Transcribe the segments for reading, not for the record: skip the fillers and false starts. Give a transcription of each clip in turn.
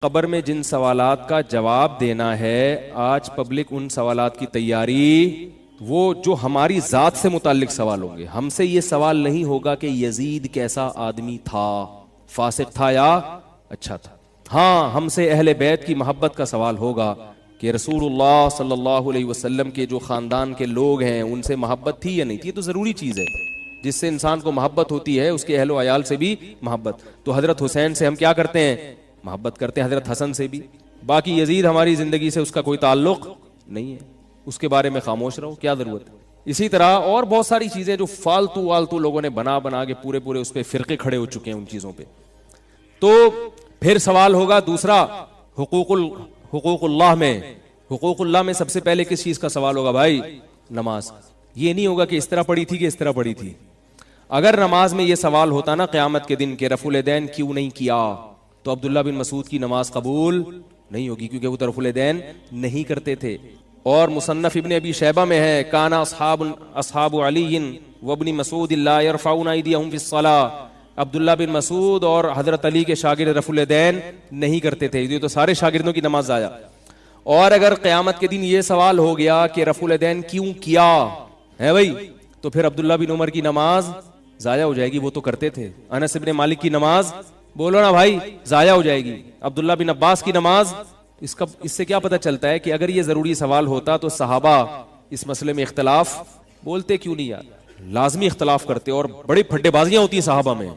قبر میں جن سوالات کا جواب دینا ہے، آج پبلک ان سوالات کی تیاری، وہ جو ہماری ذات سے متعلق سوال ہوں گے. ہم سے یہ سوال نہیں ہوگا کہ یزید کیسا آدمی تھا، فاسق تھا یا اچھا تھا. ہاں، ہم سے اہل بیت کی محبت کا سوال ہوگا کہ رسول اللہ صلی اللہ علیہ وسلم کے جو خاندان کے لوگ ہیں ان سے محبت تھی یا نہیں تھی. یہ تو ضروری چیز ہے، جس سے انسان کو محبت ہوتی ہے اس کے اہل و عیال سے بھی محبت. تو حضرت حسین سے ہم کیا کرتے ہیں؟ محبت کرتے ہیں. حضرت حسن سے بھی. باقی یزید ہماری زندگی سے اس کا کوئی تعلق نہیں ہے، اس کے بارے میں خاموش رہو، کیا ضرورت ہے. اسی طرح اور بہت ساری چیزیں جو فالتو والتو لوگوں نے بنا کے پورے اس پہ فرقے کھڑے ہو چکے ہیں ان چیزوں پہ. تو پھر سوال ہوگا دوسرا، حقوق اللہ میں سب سے پہلے کس چیز کا سوال ہوگا بھائی؟ نماز. یہ نہیں ہوگا کہ اس طرح پڑھی تھی کہ اس طرح پڑھی تھی. اگر نماز میں یہ سوال ہوتا نا قیامت کے دن کہ رفع الیدین کیوں نہیں کیا، تو عبداللہ بن مسعود کی نماز قبول نہیں ہوگی، کیونکہ وہ رفع الیدین نہیں کرتے تھے. اور مصنف ابن ابی شیبہ میں ہے کان اصحاب علی وابن مسعود لا يرفعون ایدیہم فی الصلاۃ. عبداللہ بن مسعود اور حضرت علی کے شاگرد رفع الیدین نہیں کرتے تھے. یہ تو سارے شاگردوں کی نماز ضائع. اور اگر قیامت کے دن یہ سوال ہو گیا کہ رفع الیدین کیوں کیا ہے بھائی، تو پھر عبداللہ بن عمر کی نماز ضائع ہو جائے گی، وہ تو کرتے تھے. انس بن مالک کی نماز بولو نا بھائی ضائع ہو جائے گی. عبداللہ بن عباس کی نماز. اس سے کیا پتہ چلتا ہے کہ اگر یہ ضروری سوال ہوتا تو صحابہ اس مسئلے میں اختلاف بولتے کیوں نہیں یار؟ لازمی اختلاف کرتے. اور بڑی پھڈے بازیاں ہوتی ہیں صحابہ میں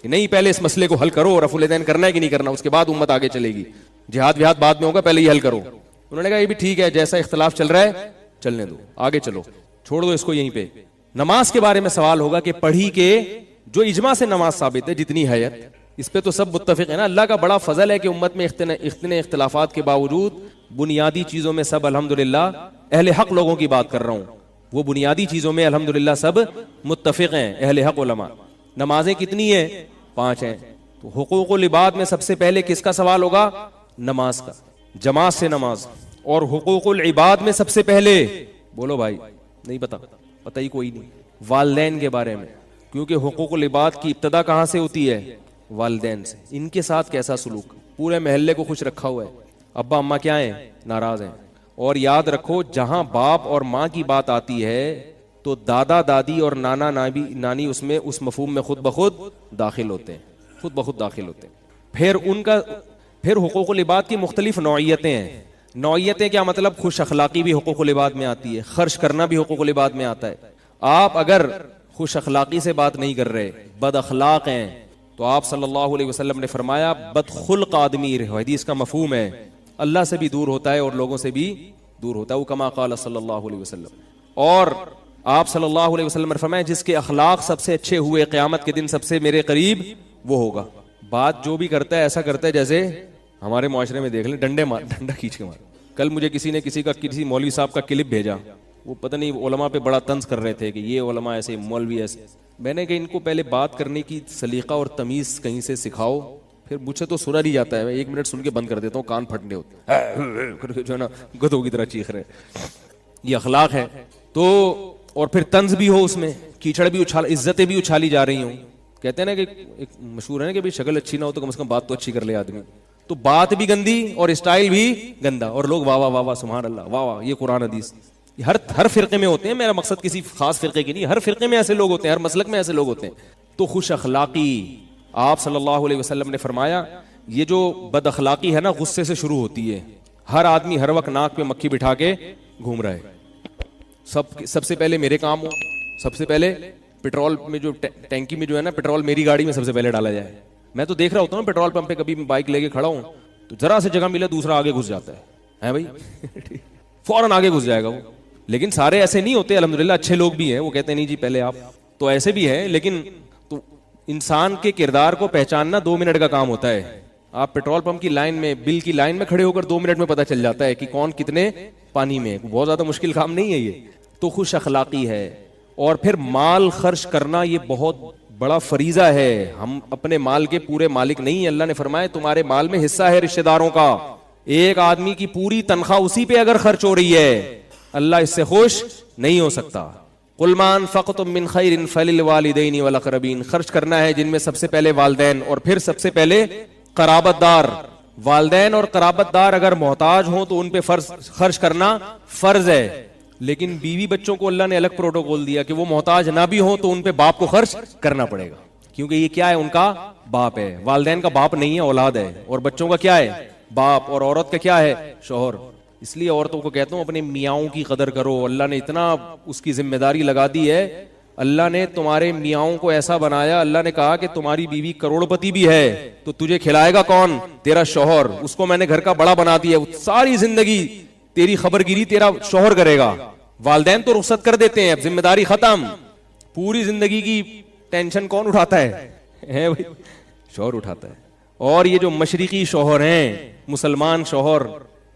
کہ نہیں پہلے اس مسئلے کو حل کرو، رفع الیدین کرنا ہے کہ نہیں کرنا، اس کے بعد امت آگے چلے گی. جہاد وہاد بعد میں ہوگا، پہلے یہ حل کرو. انہوں نے کہا یہ بھی ٹھیک ہے، جیسا اختلاف چل رہا ہے چلنے دو، آگے چلو، چھوڑ دو اس کو یہیں پہ. نماز کے بارے میں سوال ہوگا کہ پڑھی کے جو اجماع سے نماز ثابت ہے جتنی ہے، اس پہ تو سب متفق ہے نا. اللہ کا بڑا فضل ہے کہ امت میں اتنے اختلافات کے باوجود بنیادی چیزوں میں سب الحمدللہ اہل حق لوگوں کی بات کر رہا ہوں، وہ بنیادی چیزوں میں الحمدللہ سب متفق ہیں اہل حق علماء. نمازیں کتنی ہیں؟ 5 ہیں. تو حقوق العباد میں سب سے پہلے کس کا سوال ہوگا؟ نماز کا، جماعت سے نماز. اور حقوق العباد میں سب سے پہلے بولو بھائی، نہیں پتہ ہی کوئی نہیں، والدین کے بارے میں. کیونکہ حقوق العباد کی ابتدا کہاں سے ہوتی ہے؟ والدین سے. ان کے ساتھ کیسا سلوک؟ پورے محلے کو خوش رکھا ہوا ہے، ابا اماں کیا ہیں؟ ناراض ہیں. اور یاد رکھو جہاں باپ اور ماں کی بات آتی ہے تو دادا دادی اور نانا نانی اس مفہوم میں خود بخود داخل ہوتے ہیں. پھر حقوق العباد کی مختلف نوعیتیں ہیں. نوعیتیں کیا مطلب؟ خوش اخلاقی بھی حقوق العباد میں آتی ہے، خرچ کرنا بھی حقوق العباد میں آتا ہے. آپ اگر خوش اخلاقی سے بات نہیں کر رہے، بد اخلاق ہیں، تو آپ صلی اللہ علیہ وسلم نے فرمایا بدخلق آدمی، حدیث کا مفہوم ہے، اللہ سے بھی دور ہوتا ہے اور لوگوں سے بھی دور ہوتا ہے. وہ کما قال صلی اللہ علیہ وسلم. اور آپ صلی اللہ علیہ وسلم نے فرمایا جس کے اخلاق سب سے اچھے ہوئے قیامت کے دن سب سے میرے قریب وہ ہوگا. بات جو بھی کرتا ہے ایسا کرتا ہے جیسے ہمارے معاشرے میں دیکھ لیں ڈنڈا کھینچ کے مار. کل مجھے کسی مولوی صاحب کا کلپ بھیجا، وہ پتہ نہیں علماء پہ بڑا طنز کر رہے تھے کہ یہ علماء ایسے، مولوی ایسے. میں نے کہا ان کو پہلے بات کرنے کی سلیقہ اور تمیز کہیں سے سکھاؤ. پھر مجھ سے تو سنا نہیں جاتا ہے، میں 1 منٹ سن کے بند کر دیتا ہوں، کان پھٹنے ہوتے جو ہے نا گدھوں کی طرح چیخ رہے. یہ اخلاق ہے. تو اور پھر طنز بھی ہو، اس میں کیچڑ بھی عزتیں بھی اچھالی جا رہی ہوں. کہتے ہیں نا کہ ایک مشہور ہے نا کہ بھی شکل اچھی نہ ہو تو کم از کم بات تو اچھی کر لے آدمی. تو بات بھی گندی اور اسٹائل بھی گندا، اور لوگ واہ واہ واہ واہ سبحان اللہ واہ واہ. یہ قرآن حدیث ہر فرقے میں ہوتے ہیں. میرا مقصد کسی خاص فرقے کی نہیں، ہر فرقے میں ایسے لوگ ہوتے ہیں، ہر مسلک میں ایسے لوگ ہوتے ہیں. تو خوش اخلاقی، آپ صلی اللہ علیہ وسلم نے فرمایا یہ جو بد اخلاقی ہے نا غصے سے شروع ہوتی ہے. ہر آدمی ہر وقت ناک پہ مکھی بٹھا کے گھوم رہا ہے. سب سے پہلے میرے کام ہو، سب سے پہلے پیٹرول میں جو ٹینکی میں جو ہے نا پیٹرول میری گاڑی میں سب سے پہلے ڈالا جائے. میں تو دیکھ رہا ہوتا ہوں پیٹرول پمپ پہ، کبھی بائک لے کے کھڑا ہوں تو ذرا سے جگہ ملے دوسرا آگے گھس جاتا ہے بھائی فوراً آگے گھس جائے گا وہ. لیکن سارے ایسے نہیں ہوتے الحمدللہ، اچھے لوگ بھی ہیں، وہ کہتے ہیں نہیں جی پہلے آپ. تو ایسے بھی ہیں، لیکن تو انسان کے کردار کو پہچاننا 2 منٹ کا کام ہوتا ہے. آپ پیٹرول پمپ کی لائن میں، بل کی لائن میں کھڑے ہو کر 2 منٹ میں پتہ چل جاتا ہے کہ کون کتنے پانی میں. بہت زیادہ مشکل کام نہیں ہے یہ. تو خوش اخلاقی ہے. اور پھر مال خرچ کرنا یہ بہت بڑا فریضہ ہے. ہم اپنے مال کے پورے مالک نہیں. اللہ نے فرمایا تمہارے مال میں حصہ ہے رشتہ داروں کا. ایک آدمی کی پوری تنخواہ اسی پہ اگر خرچ ہو رہی ہے، اللہ اس سے خوش نہیں ہو سکتا. قل ما انفقتم من خیر فللوالدین والاقربین. خرچ کرنا ہے جن میں سب سے پہلے والدین اور پھر سب سے پہلے قرابت دار. والدین اور قرابت دار اگر محتاج ہوں تو ان پہ خرچ کرنا فرض ہے، لیکن بیوی بچوں کو اللہ نے الگ پروٹوکول دیا کہ وہ محتاج نہ بھی ہوں تو ان پہ باپ کو خرچ کرنا پڑے گا، کیونکہ یہ کیا ہے، ان کا باپ ہے. والدین کا باپ نہیں ہے، اولاد ہے، اور بچوں کا کیا ہے، باپ، اور عورت کا کیا ہے، شوہر. اس لیے عورتوں کو کہتا ہوں اپنے میاؤں کی قدر کرو. اللہ نے اتنا اس کی ذمہ داری لگا دی ہے. اللہ نے تمہارے میاؤں کو ایسا بنایا، اللہ نے کہا کہ تمہاری بیوی کروڑ پتی بھی ہے تو تجھے کھلائے گا کون، تیرا شوہر. اس کو میں نے گھر کا بڑا بنا دیا، ساری زندگی تیری خبر گیری تیرا شوہر کرے گا. والدین تو رخصت کر دیتے ہیں، اب ذمہ داری ختم. پوری زندگی کی ٹینشن کون اٹھاتا ہے بھائی، شوہر اٹھاتا ہے. اور یہ جو مشرقی شوہر ہیں، مسلمان شوہر،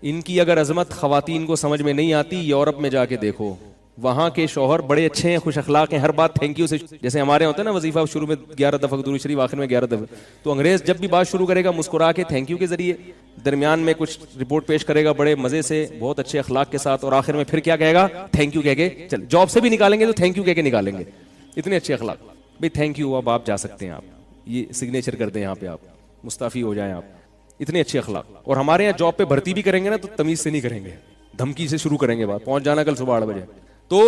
ان کی اگر عظمت خواتین کو سمجھ میں نہیں آتی، یورپ میں جا کے دیکھو، وہاں کے شوہر بڑے اچھے ہیں، خوش اخلاق ہیں، ہر بات تھینک یو سے، جیسے ہمارے ہوتا ہے نا وظیفہ شروع میں 11 دفعہ درود شریف، آخر میں 11 دفعہ، تو انگریز جب بھی بات شروع کرے گا مسکرا کے تھینک یو کے ذریعے، درمیان میں کچھ رپورٹ پیش کرے گا بڑے مزے سے، بہت اچھے اخلاق کے ساتھ، اور آخر میں پھر کیا کہے گا، تھینک یو کہہ کے. چل جاب سے بھی نکالیں گے تو تھینک یو کہہ کے نکالیں گے، اتنے اچھے اخلاق. بھائی تھینک یو، اب آپ جا سکتے ہیں، آپ یہ سگنیچر کر دیں، یہاں پہ آپ مستعفی ہو جائیں، آپ اتنے اچھے اخلاق. اور ہمارے یہاں جاب پہ بھرتی بھی کریں گے نا تو تمیز سے نہیں کریں گے، دھمکی سے شروع کریں گے بات، پہنچ جانا کل صبح 8 بجے. تو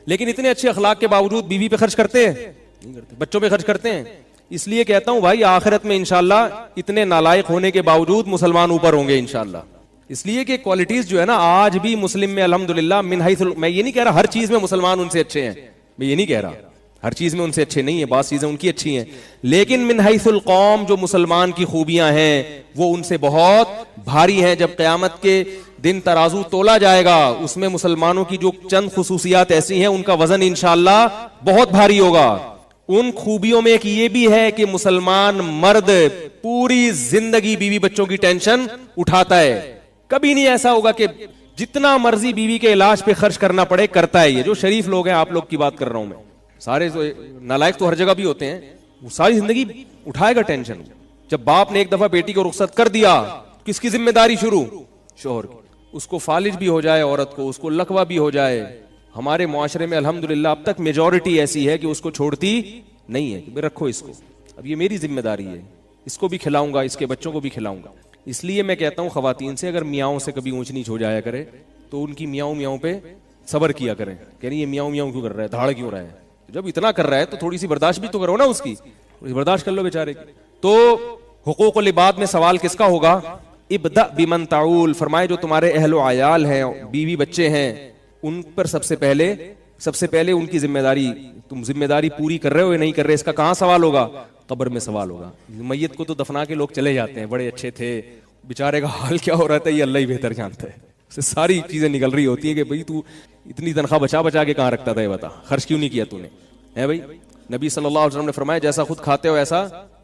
لیکن اتنے اچھے اخلاق کے باوجود بیوی پہ خرچ کرتے ہیں، نہیں کرتے، بچوں پہ خرچ کرتے ہیں. اس لیے کہتا ہوں بھائی آخرت میں انشاءاللہ اتنے نالائق ہونے کے باوجود مسلمان اوپر ہوں گے انشاءاللہ. اس لیے کہ کوالٹیز جو ہے نا آج بھی مسلم میں الحمدللہ من حیث، میں یہ نہیں کہہ رہا ہر چیز میں مسلمان ان سے اچھے ہیں، میں یہ نہیں کہہ رہا ہر چیز میں ان سے اچھے نہیں ہیں، بعض چیزیں ان کی اچھی ہیں، لیکن من حیث القوم جو مسلمان کی خوبیاں ہیں وہ ان سے بہت بھاری ہیں. جب قیامت کے دن ترازو تولا جائے گا اس میں مسلمانوں کی جو چند خصوصیات ایسی ہیں ان کا وزن انشاءاللہ بہت بھاری ہوگا. ان خوبیوں میں ایک یہ بھی ہے کہ مسلمان مرد پوری زندگی بیوی بچوں کی ٹینشن اٹھاتا ہے. کبھی نہیں ایسا ہوگا کہ جتنا مرضی بیوی کے علاج پہ خرچ کرنا پڑے کرتا ہے. یہ جو شریف لوگ ہیں، آپ لوگ کی بات کر رہا ہوں میں، سارے نالائق تو ہر جگہ بھی ہوتے ہیں، وہ ساری زندگی اٹھائے گا ٹینشن. جب باپ نے ایک دفعہ بیٹی کو رخصت کر دیا، کس کی ذمہ داری شروع، شوہر کی. اس کو فالج بھی ہو جائے عورت کو، اس کو لقوہ بھی ہو جائے. ہمارے معاشرے میں الحمدللہ اب تک میجورٹی ایسی ہے کہ اس کو چھوڑتی نہیں ہے کہ رکھو اس کو، اب یہ میری ذمہ داری ہے، اس کو بھی کھلاؤں گا، اس کے بچوں کو بھی کھلاؤں گا. اس لیے میں کہتا ہوں خواتین سے اگر میاؤں سے کبھی اونچ نیچ ہو جایا کرے تو ان کی میاؤں پہ صبر کیا کریں کہ نہیں یہ میاؤں کیوں کر رہا ہے، دھاڑ کیوں رہا ہے. جب اتنا کر رہا ہے تو تھوڑی سی برداشت بھی تو کرو نا، اس کی برداشت کر لو بیچارے کی. تو حقوق العباد میں سوال کس کا ہوگا، ابدأ بمن تعول، فرمائے جو تمہارے اہل و عیال ہیں، بیوی بچے ہیں، ان پر سب سے پہلے ان کی ذمہ داری، تم ذمہ داری پوری کر رہے ہو یا نہیں کر رہے، اس کا کہاں سوال ہوگا، قبر میں سوال ہوگا. میت کو تو دفنا کے لوگ چلے جاتے ہیں، بڑے اچھے تھے، بیچارے کا حال کیا ہو رہا تھا یہ اللہ ہی بہتر جانتا ہے. سے ساری چیزیں نکل رہی ہوتی ہیں کہ بھئی تو اتنی تنخواہ بچا کے کہاں رکھتا تھا، یہ بتا خرچ کیوں نہیں کیا تو نے، ہے بھائی. نبی صلی اللہ علیہ وسلم نے فرمایا جیسا خود کھاتے ہو ایسا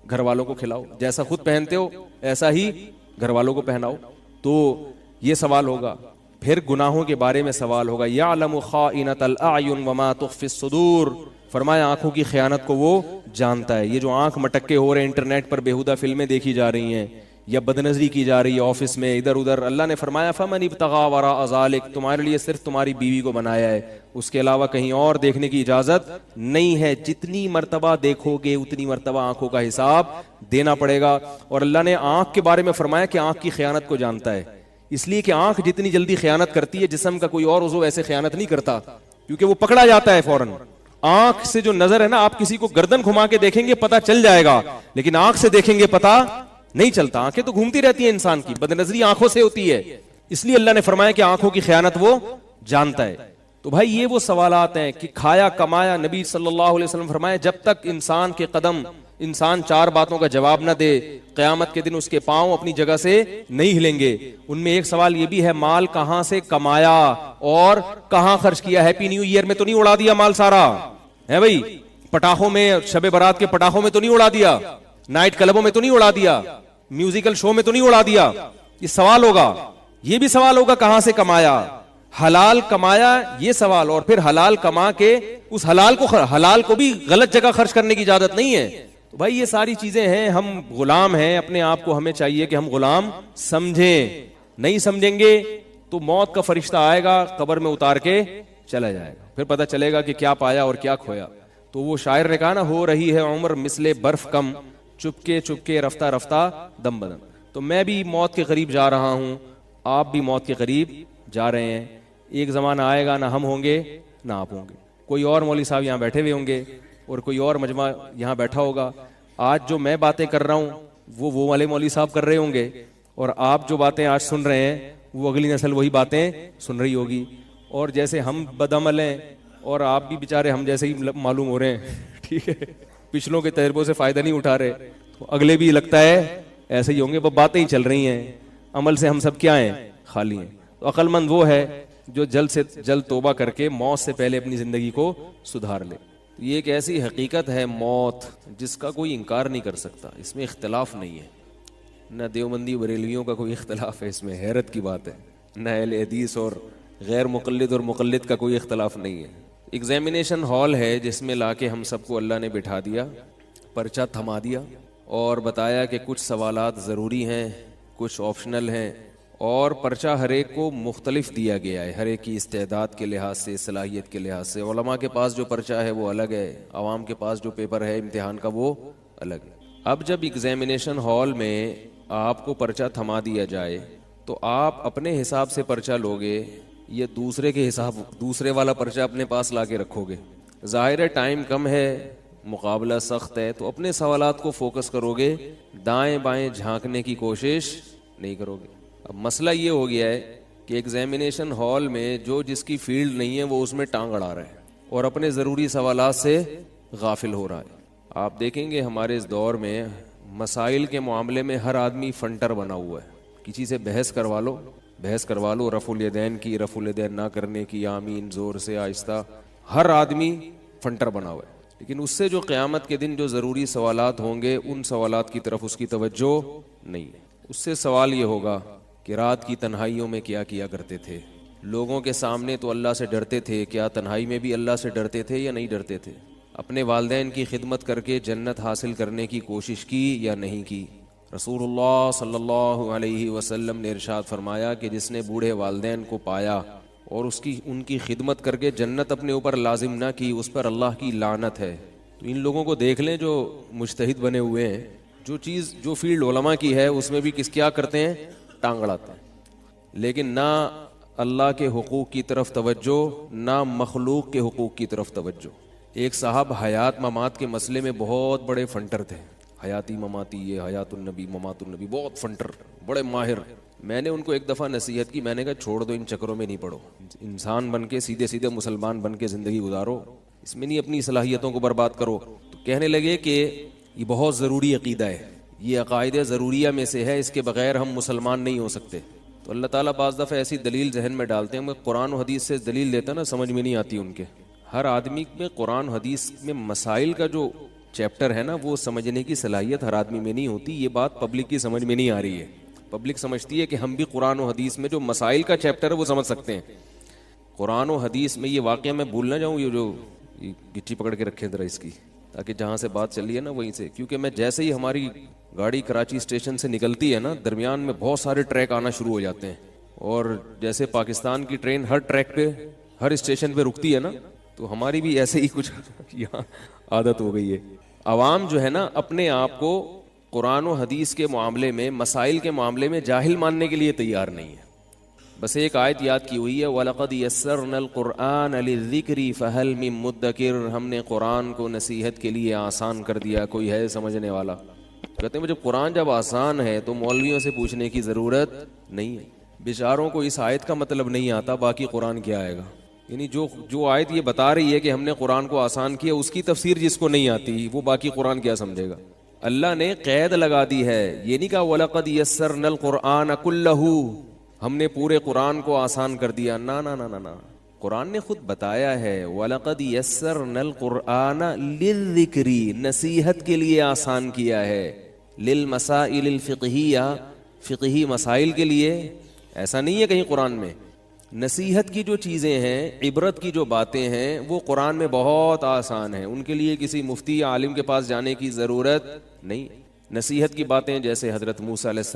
گھر والوں کو کھلاؤ، جیسا خود پہنتے ہو ایسا ہی گھر والوں کو پہناؤ. تو یہ سوال ہوگا. پھر گناہوں کے بارے میں سوال ہوگا، یعلم خائنۃ الاعین وما تخفی الصدور، فرمایا آنکھوں کی خیانت کو وہ جانتا ہے. یہ جو آنکھ مٹکے ہو رہے ہیں، انٹرنیٹ پر بیہودہ فلمیں دیکھی جا رہی ہیں یا بدنظری کی جا رہی ہے آفس میں ادھر ادھر، اللہ نے فرمایا فمن ابتغى وراء ذلك، تمہارے لیے صرف تمہاری بیوی کو بنایا ہے، اس کے علاوہ کہیں اور دیکھنے کی اجازت نہیں ہے. جتنی مرتبہ دیکھو گے اتنی مرتبہ آنکھوں کا حساب دینا پڑے گا. اور اللہ نے آنکھ کے بارے میں فرمایا کہ آنکھ کی خیانت کو جانتا ہے، اس لیے کہ آنکھ جتنی جلدی خیانت کرتی ہے جسم کا کوئی اور عضو ایسے خیانت نہیں کرتا، کیونکہ وہ پکڑا جاتا ہے فوراً. آنکھ سے جو نظر ہے نا، آپ کسی کو گردن گھما کے دیکھیں گے پتہ چل جائے گا، لیکن آنکھ سے دیکھیں گے پتہ نہیں چلتا. آنکھیں تو گھومتی رہتی ہیں انسان کی، بدنظری آنکھوں سے ہوتی ہے، اس لیے اللہ نے فرمایا کہ آنکھوں کی خیانت وہ جانتا ہے. تو بھائی یہ وہ سوالات ہیں کہ کھایا کمایا، نبی صلی اللہ علیہ وسلم فرمایا جب تک انسان کے قدم، انسان 4 باتوں کا جواب نہ دے قیامت کے دن اس کے پاؤں اپنی جگہ سے نہیں ہلیں گے. ان میں ایک سوال یہ بھی ہے مال کہاں سے کمایا اور کہاں خرچ کیا. ہیپی نیو ایئر میں تو نہیں اڑا دیا مال سارا ہے بھائی، پٹاخوں میں، شب برات کے پٹاخوں میں تو نہیں اڑا دیا، نائٹ کلبوں میں تو نہیں اڑا دیا، میوزیکل شو میں تو نہیں اڑا دیا. یہ سوال ہوگا. یہ بھی سوال ہوگا کہاں سے کمایا، حلال کمایا، یہ سوال. اور پھر حلال کما کے اس حلال کو بھی غلط جگہ خرچ کرنے کی اجازت نہیں ہے. تو بھائی یہ ساری چیزیں ہیں، ہم غلام ہیں اپنے آپ کو، ہمیں چاہیے کہ ہم غلام سمجھیں. نہیں سمجھیں گے تو موت کا فرشتہ آئے گا، قبر میں اتار کے چلا جائے گا، پھر پتہ چلے گا کہ کیا پایا اور کیا کھویا. تو وہ شاعر نے کہا نا، ہو رہی ہے عمر مثل برف کم، چپکے چپکے رفتہ رفتہ دم بدم. تو میں بھی موت کے قریب جا رہا ہوں, آپ بھی موت کے قریب جا رہے ہیں. ایک زمانہ آئے گا نہ ہم ہوں گے نہ آپ ہوں گے, کوئی اور مولوی صاحب یہاں بیٹھے ہوئے ہوں گے اور کوئی اور مجمع یہاں بیٹھا ہوگا. آج جو میں باتیں کر رہا ہوں وہ والے مولوی صاحب کر رہے ہوں گے, اور آپ جو باتیں آج سن رہے ہیں وہ اگلی نسل وہی باتیں سن رہی ہوگی. اور جیسے ہم بدعمل ہیں اور آپ بھی بیچارے ہم جیسے ہی معلوم ہو رہے ہیں, ٹھیک ہے, پچھلوں کے تجربوں سے فائدہ نہیں اٹھا رہے, تو اگلے بھی لگتا ہے ایسے ہی ہوں گے. وہ باتیں ہی چل رہی ہیں, عمل سے ہم سب کیا ہیں, خالی ہیں. تو عقل مند وہ ہے جو جلد سے جلد توبہ کر کے موت سے پہلے اپنی زندگی کو سدھار لے. یہ ایک ایسی حقیقت ہے موت جس کا کوئی انکار نہیں کر سکتا, اس میں اختلاف نہیں ہے. نہ دیوبندی بریلویوں کا کوئی اختلاف ہے اس میں, حیرت کی بات ہے. نہ اہل حدیث اور غیر مقلد اور مقلد کا کوئی اختلاف نہیں ہے. ایگزامینیشن ہال ہے جس میں لا کے ہم سب کو اللہ نے بٹھا دیا, پرچہ تھما دیا اور بتایا کہ کچھ سوالات ضروری ہیں, کچھ آپشنل ہیں, اور پرچہ ہر ایک کو مختلف دیا گیا ہے, ہر ایک کی استعداد کے لحاظ سے, صلاحیت کے لحاظ سے. علماء کے پاس جو پرچہ ہے وہ الگ ہے, عوام کے پاس جو پیپر ہے امتحان کا وہ الگ ہے. اب جب ایگزامینیشن ہال میں آپ کو پرچہ تھما دیا جائے تو آپ اپنے حساب سے پرچہ لوگے یا دوسرے کے حساب, دوسرے والا پرچہ اپنے پاس لا کے رکھو گے؟ ظاہر ہے ٹائم کم ہے, مقابلہ سخت ہے, تو اپنے سوالات کو فوکس کرو گے, دائیں بائیں جھانکنے کی کوشش نہیں کرو گے. اب مسئلہ یہ ہو گیا ہے کہ ایگزامینیشن ہال میں جو جس کی فیلڈ نہیں ہے وہ اس میں ٹانگ اڑا رہا ہے اور اپنے ضروری سوالات سے غافل ہو رہا ہے. آپ دیکھیں گے ہمارے اس دور میں مسائل کے معاملے میں ہر آدمی فنٹر بنا ہوا ہے. کسی سے بحث کروا لو, رفع الیدین کی, رفع الیدین نہ کرنے کی, آمین زور سے آہستہ, ہر آدمی فنٹر بنا ہوا ہے. لیکن اس سے جو قیامت کے دن جو ضروری سوالات ہوں گے ان سوالات کی طرف اس کی توجہ نہیں ہے. اس سے سوال یہ ہوگا کہ رات کی تنہائیوں میں کیا کیا کرتے تھے, لوگوں کے سامنے تو اللہ سے ڈرتے تھے, کیا تنہائی میں بھی اللہ سے ڈرتے تھے یا نہیں ڈرتے تھے, اپنے والدین کی خدمت کر کے جنت حاصل کرنے کی کوشش کی یا نہیں کی. رسول اللہ صلی اللہ علیہ وسلم نے ارشاد فرمایا کہ جس نے بوڑھے والدین کو پایا اور ان کی خدمت کر کے جنت اپنے اوپر لازم نہ کی, اس پر اللہ کی لعنت ہے. تو ان لوگوں کو دیکھ لیں جو مجتہد بنے ہوئے ہیں, جو فیلڈ علماء کی ہے اس میں بھی کیا کرتے ہیں, ٹانگ اڑاتے ہیں. لیکن نہ اللہ کے حقوق کی طرف توجہ, نہ مخلوق کے حقوق کی طرف توجہ. ایک صاحب حیات ممات کے مسئلے میں بہت بڑے فنٹر تھے, حیاتی مماتی, یہ حیات النبی ممات النبی, بہت فنٹر, بڑے ماہر. میں نے ان کو ایک دفعہ نصیحت کی, میں نے کہا چھوڑ دو ان چکروں میں نہیں پڑو, انسان بن کے سیدھے سیدھے مسلمان بن کے زندگی گزارو, اس میں نہیں اپنی صلاحیتوں کو برباد کرو. تو کہنے لگے کہ یہ بہت ضروری عقیدہ ہے, یہ عقائد ضروریہ میں سے ہے, اس کے بغیر ہم مسلمان نہیں ہو سکتے. تو اللہ تعالیٰ بعض دفعہ ایسی دلیل ذہن میں ڈالتے ہیں, میں قرآن و حدیث سے دلیل دیتا نا, سمجھ میں نہیں آتی ان کے. ہر آدمی میں قرآن و حدیث میں مسائل کا جو چیپٹر ہے نا وہ سمجھنے کی صلاحیت ہر آدمی میں نہیں ہوتی. یہ بات پبلک کی سمجھ میں نہیں آ رہی ہے. پبلک سمجھتی ہے کہ ہم بھی قرآن و حدیث میں جو مسائل کا چیپٹر ہے وہ سمجھ سکتے ہیں. قرآن و حدیث میں یہ واقعہ میں بھول نہ جاؤں, یہ جو گچی پکڑ کے رکھے ذرا اس کی, تاکہ جہاں سے بات چل رہی ہے نا وہیں سے, کیونکہ میں جیسے ہی ہماری گاڑی کراچی اسٹیشن سے نکلتی ہے نا درمیان میں بہت سارے ٹریک آنا شروع ہو جاتے ہیں, اور جیسے پاکستان کی ٹرین ہر ٹریک پہ ہر اسٹیشن پہ رکتی ہے نا, تو ہماری بھی ایسے ہی کچھ یہاں عادت ہو گئی ہے. عوام جو ہے نا اپنے آپ کو قرآن و حدیث کے معاملے میں, مسائل کے معاملے میں جاہل ماننے کے لیے تیار نہیں ہے. بس ایک آیت یاد کی ہوئی ہے, وَلَقَدْ يَسَّرْنَا الْقُرْآنَ لِلذِّكْرِ فَهَلْ مِن مُدَّكِرٍ, ہم نے قرآن کو نصیحت کے لیے آسان کر دیا, کوئی ہے سمجھنے والا. کہتے ہیں جب قرآن جب آسان ہے تو مولویوں سے پوچھنے کی ضرورت نہیں ہے. بیچاروں کو اس آیت کا مطلب نہیں آتا, باقی قرآن کیا آئے گا. یعنی جو آیت یہ بتا رہی ہے کہ ہم نے قرآن کو آسان کیا, اس کی تفسیر جس کو نہیں آتی وہ باقی قرآن کیا سمجھے گا. اللہ نے قید لگا دی ہے, یہ نہیں کہا وَلَقَدْ يَسَّرْنَا الْقُرْآنَ كُلَّهُ, ہم نے پورے قرآن کو آسان کر دیا. نا نا نا نا نا, قرآن نے خود بتایا ہے وَلَقَدْ يَسَّرْنَا الْقُرْآنَ لِلذِّكْرِ, نصیحت کے لیے آسان کیا ہے, لِلْمَسَائِلِ الْفِقْهِيَّةِ, فقہی مسائل کے لیے. ایسا نہیں ہے کہیں قرآن میں. نصیحت کی جو چیزیں ہیں, عبرت کی جو باتیں ہیں, وہ قرآن میں بہت آسان ہیں, ان کے لیے کسی مفتی یا عالم کے پاس جانے کی ضرورت نہیں. نصیحت کی باتیں جیسے حضرت موسیٰ علیہ السلام